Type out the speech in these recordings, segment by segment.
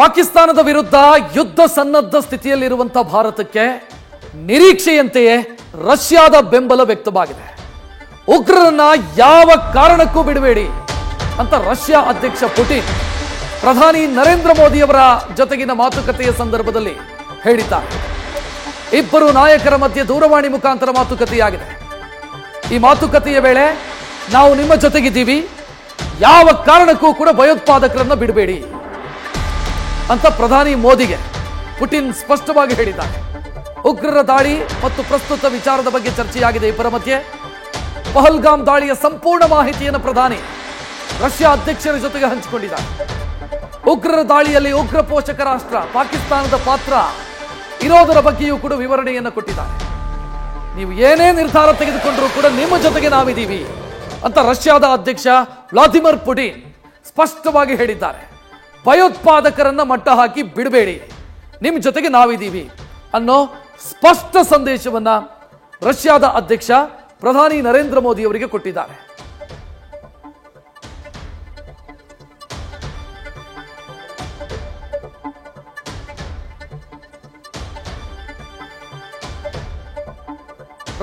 ಪಾಕಿಸ್ತಾನದ ವಿರುದ್ಧ ಯುದ್ಧ ಸನ್ನದ್ಧ ಸ್ಥಿತಿಯಲ್ಲಿರುವಂತಹ ಭಾರತಕ್ಕೆ ನಿರೀಕ್ಷೆಯಂತೆಯೇ ರಷ್ಯಾದ ಬೆಂಬಲ ವ್ಯಕ್ತವಾಗಿದೆ. ಉಗ್ರರನ್ನ ಯಾವ ಕಾರಣಕ್ಕೂ ಬಿಡಬೇಡಿ ಅಂತ ರಷ್ಯಾ ಅಧ್ಯಕ್ಷ ಪುಟಿನ್ ಪ್ರಧಾನಿ ನರೇಂದ್ರ ಮೋದಿಯವರ ಜೊತೆಗಿನ ಮಾತುಕತೆಯ ಸಂದರ್ಭದಲ್ಲಿ ಹೇಳಿದ್ದಾರೆ. ಇಬ್ಬರು ನಾಯಕರ ಮಧ್ಯೆ ದೂರವಾಣಿ ಮುಖಾಂತರ ಮಾತುಕತೆಯಾಗಿದೆ. ಈ ಮಾತುಕತೆಯ ವೇಳೆ ನಾವು ನಿಮ್ಮ ಜೊತೆಗಿದ್ದೀವಿ, ಯಾವ ಕಾರಣಕ್ಕೂ ಕೂಡ ಭಯೋತ್ಪಾದಕರನ್ನ ಬಿಡಬೇಡಿ ಅಂತ ಪ್ರಧಾನಿ ಮೋದಿಗೆ ಪುಟಿನ್ ಸ್ಪಷ್ಟವಾಗಿ ಹೇಳಿದ್ದಾರೆ. ಉಗ್ರರ ದಾಳಿ ಮತ್ತು ಪ್ರಸ್ತುತ ವಿಚಾರದ ಬಗ್ಗೆ ಚರ್ಚೆಯಾಗಿದೆ. ಇಬ್ಬರ ಮಧ್ಯೆ ಪಹಲ್ಗಾಮ್ ದಾಳಿಯ ಸಂಪೂರ್ಣ ಮಾಹಿತಿಯನ್ನು ಪ್ರಧಾನಿ ರಷ್ಯಾ ಅಧ್ಯಕ್ಷರ ಜೊತೆಗೆ ಹಂಚಿಕೊಂಡಿದ್ದಾರೆ. ಉಗ್ರರ ದಾಳಿಯಲ್ಲಿ ಉಗ್ರ ಪೋಷಕ ರಾಷ್ಟ್ರ ಪಾಕಿಸ್ತಾನದ ಪಾತ್ರ ಇರೋದರ ಬಗ್ಗೆಯೂ ಕೂಡ ವಿವರಣೆಯನ್ನು ಕೊಟ್ಟಿದ್ದಾರೆ. ನೀವು ಏನೇ ನಿರ್ಧಾರ ತೆಗೆದುಕೊಂಡರೂ ಕೂಡ ನಿಮ್ಮ ಜೊತೆಗೆ ನಾವಿದ್ದೀವಿ ಅಂತ ರಷ್ಯಾದ ಅಧ್ಯಕ್ಷ ವ್ಲಾದಿಮಿರ್ ಪುಟಿನ್ ಸ್ಪಷ್ಟವಾಗಿ ಹೇಳಿದ್ದಾರೆ. ಭಯೋತ್ಪಾದಕರನ್ನ ಮಟ್ಟ ಹಾಕಿ ಬಿಡಬೇಡಿ, ನಿಮ್ಮ ಜೊತೆಗೆ ನಾವಿದ್ದೀವಿ ಅನ್ನೋ ಸ್ಪಷ್ಟ ಸಂದೇಶವನ್ನ ರಷ್ಯಾದ ಅಧ್ಯಕ್ಷ ಪ್ರಧಾನಿ ನರೇಂದ್ರ ಮೋದಿ ಅವರಿಗೆ ಕೊಟ್ಟಿದ್ದಾರೆ.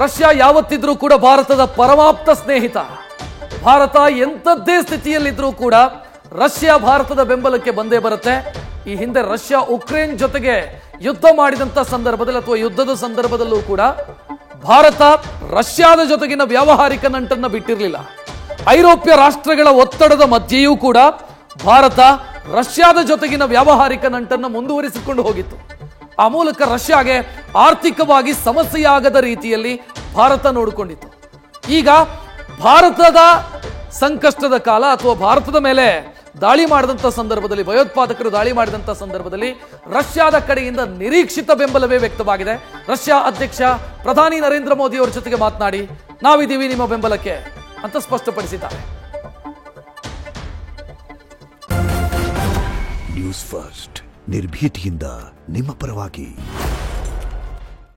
ರಷ್ಯಾ ಯಾವತ್ತಿದ್ರೂ ಕೂಡ ಭಾರತದ ಪರಮಾಪ್ತ ಸ್ನೇಹಿತ. ಭಾರತ ಎಂಥದ್ದೇ ಸ್ಥಿತಿಯಲ್ಲಿದ್ರೂ ಕೂಡ ರಷ್ಯಾ ಭಾರತದ ಬೆಂಬಲಕ್ಕೆ ಬಂದೇ ಬರುತ್ತೆ. ಈ ಹಿಂದೆ ರಷ್ಯಾ ಉಕ್ರೇನ್ ಜೊತೆಗೆ ಯುದ್ಧ ಮಾಡಿದಂತ ಸಂದರ್ಭದಲ್ಲಿ ಅಥವಾ ಯುದ್ಧದ ಸಂದರ್ಭದಲ್ಲೂ ಕೂಡ ಭಾರತ ರಷ್ಯಾದ ಜೊತೆಗಿನ ವ್ಯಾವಹಾರಿಕ ನಂಟನ್ನ ಬಿಟ್ಟಿರಲಿಲ್ಲ. ಐರೋಪ್ಯ ರಾಷ್ಟ್ರಗಳ ಒತ್ತಡದ ಮಧ್ಯೆಯೂ ಕೂಡ ಭಾರತ ರಷ್ಯಾದ ಜೊತೆಗಿನ ವ್ಯಾವಹಾರಿಕ ನಂಟನ್ನು ಮುಂದುವರಿಸಿಕೊಂಡು ಹೋಗಿತ್ತು. ಆ ಮೂಲಕ ರಷ್ಯಾಗೆ ಆರ್ಥಿಕವಾಗಿ ಸಮಸ್ಯೆಯಾಗದ ರೀತಿಯಲ್ಲಿ ಭಾರತ ನೋಡಿಕೊಂಡಿತ್ತು. ಈಗ ಭಾರತದ ಸಂಕಷ್ಟದ ಕಾಲ ಅಥವಾ ಭಾರತದ ಮೇಲೆ ದಾಳಿ ಮಾಡಿದಂಥ ಸಂದರ್ಭದಲ್ಲಿ, ಭಯೋತ್ಪಾದಕರು ದಾಳಿ ಮಾಡಿದಂಥ ಸಂದರ್ಭದಲ್ಲಿ ರಷ್ಯಾದ ಕಡೆಯಿಂದ ನಿರೀಕ್ಷಿತ ಬೆಂಬಲವೇ ವ್ಯಕ್ತವಾಗಿದೆ. ರಷ್ಯಾ ಅಧ್ಯಕ್ಷ ಪ್ರಧಾನಿ ನರೇಂದ್ರ ಮೋದಿ ಅವರ ಜೊತೆಗೆ ಮಾತನಾಡಿ ನಾವಿದ್ದೀವಿ ನಿಮ್ಮ ಬೆಂಬಲಕ್ಕೆ ಅಂತ ಸ್ಪಷ್ಟಪಡಿಸಿದ್ದಾರೆ. ನ್ಯೂಸ್ ಫಸ್ಟ್ ನಿರ್ಭೀತಿಯಿಂದ ನಿಮ್ಮ ಪರವಾಗಿ.